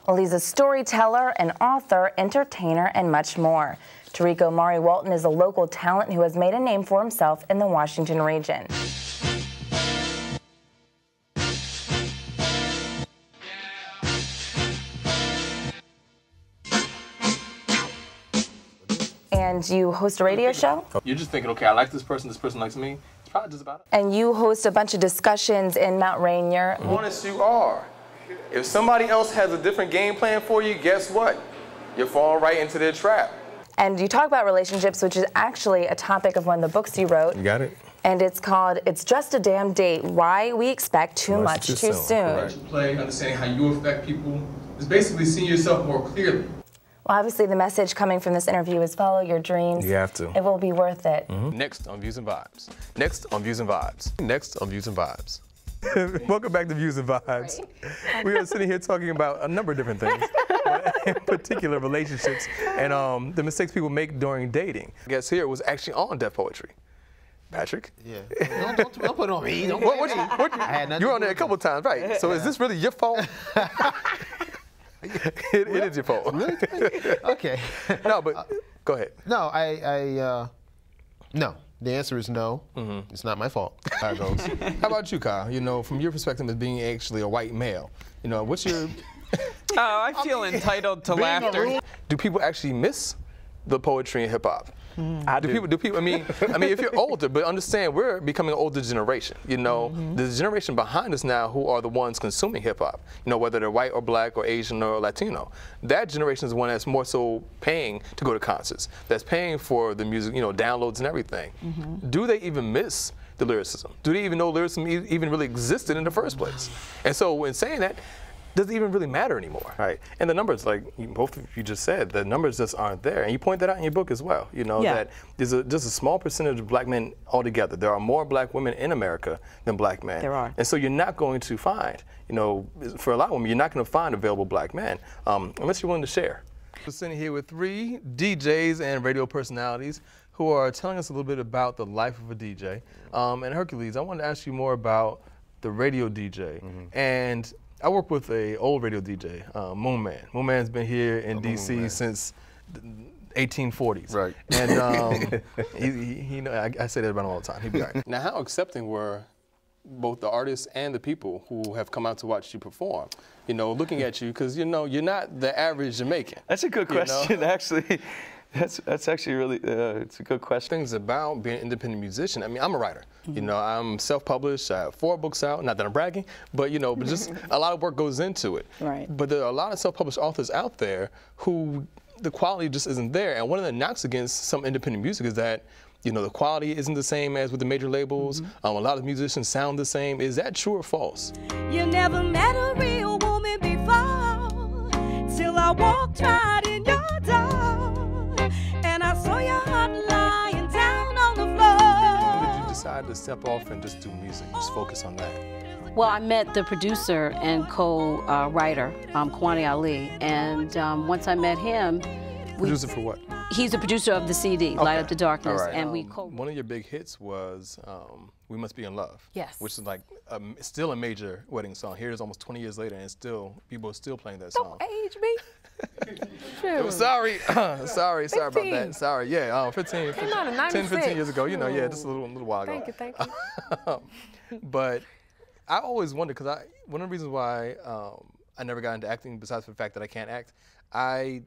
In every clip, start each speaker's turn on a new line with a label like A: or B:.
A: Well, he's a storyteller, an author, entertainer, and much more. Tariiq Omari Walton is a local talent who has made a name for himself in the Washington region. And you host a radio show?
B: You're just thinking, okay, I like this person likes me. It's probably just about it.
A: And you host a bunch of discussions in Mount Rainier.
B: Honest you are. If somebody else has a different game plan for you, guess what? You're falling right into their trap.
A: And you talk about relationships, which is actually a topic of one of the books you wrote.
B: You got it.
A: And it's called It's Just a Damn Date, Why We Expect Too Much Too Soon.
B: Play, understanding how you affect people, is basically seeing yourself more clearly.
A: Well, obviously the message coming from this interview is follow your dreams.
B: You have to.
A: It will be worth it.
B: Next on Views and Vibes. Next on Views and Vibes. Next on Views and Vibes. Welcome back to Views and Vibes. Right. We are sitting here talking about a number of different things, in particular relationships and the mistakes people make during dating. I guess here was actually on Deaf Poetry. Patrick?
C: Yeah. Don't put it on me. Don't
B: you were on there a couple times, right? So is this really your fault? It is your fault.
C: Okay.
B: No, but go ahead.
C: No, no. The answer is no. It's not my fault. How it goes.
B: How about you, Kyle? You know, from your perspective as being actually a white male, you know, what's your...
D: I feel entitled to laughter.
B: Do people actually miss the poetry and hip hop? Do people? I mean, if you're older, but understand we're becoming an older generation. You know, the generation behind us now who are the ones consuming hip hop. You know, whether they're white or black or Asian or Latino. That generation is the one that's more so paying to go to concerts. That's paying for the music, you know, downloads and everything. Do they even miss the lyricism? Do they even know lyricism even really existed in the first place? And so, in saying that, does it even really matter anymore? Right. And the numbers, like both of you just said, the numbers just aren't there. And you point that out in your book as well, you know, that there's just a small percentage of black men altogether. There are more black women in America than black men.
E: There are.
B: And so you're not going to find, you know, for a lot of women, you're not going to find available black men unless you're willing to share. We're sitting here with 3 DJs and radio personalities who are telling us a little bit about the life of a DJ. And Hercules, I wanted to ask you more about the radio DJ. And I work with an old radio DJ, Moon Man. Moon Man's been here in DC since the 1840s. Right. And I say that about him all the time. He'd be all right. Now, how accepting were both the artists and the people who have come out to watch you perform? You know, looking at you, because, you know, you're not the average Jamaican.
D: That's a good question, actually. That's actually really, it's a good question.
B: Things about being an independent musician. I mean, I'm a writer. You know, I'm self-published. I have 4 books out. Not that I'm bragging, but you know, but just a lot of work goes into it.
E: Right.
B: But there are a lot of self-published authors out there who the quality just isn't there. And one of the knocks against some independent music is that, you know, the quality isn't the same as with the major labels. A lot of musicians sound the same. Is that true or false?
F: You never met a real woman before till I walked right in your door and I saw your heart lying down on the floor.
B: When did you decide to step off and just do music, just focus on that?
E: Well, I met the producer and co-writer, Kwani Ali, and once I met him...
B: Producer for what?
E: He's a producer of the CD, Light Up the Darkness, and we
B: one of your big hits was We Must Be in Love.
E: Yes.
B: Which is like still a major wedding song. Here it is almost 20 years later, and still people are still playing that song.
E: Don't age me.
B: Sorry about that. Sorry, yeah, 10, 15 years ago, you know, yeah, just a little while ago.
E: Thank you.
B: But I always wondered, because one of the reasons why I never got into acting, besides the fact that I can't act, I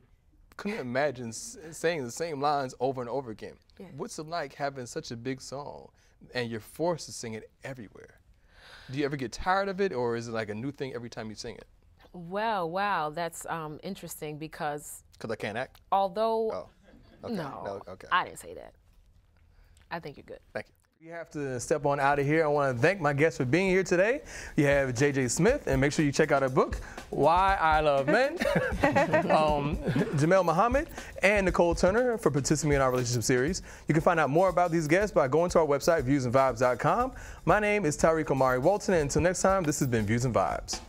B: couldn't imagine saying the same lines over and over again. Yeah. What's it like having such a big song and you're forced to sing it everywhere? Do you ever get tired of it, or is it like a new thing every time you sing it?
G: Well, wow, that's interesting because...
B: Because I can't act?
G: Although...
B: Oh, okay.
G: No,
B: okay.
G: I didn't say that. I think you're good.
B: Thank you. We have to step on out of here. I want to thank my guests for being here today. You have JJ Smith, and make sure you check out her book, Why I Love Men. Jamel Muhammad and Nicole Turner for participating in our relationship series. You can find out more about these guests by going to our website, viewsandvibes.com. My name is Tariiq Omari Walton, and until next time, this has been Views and Vibes.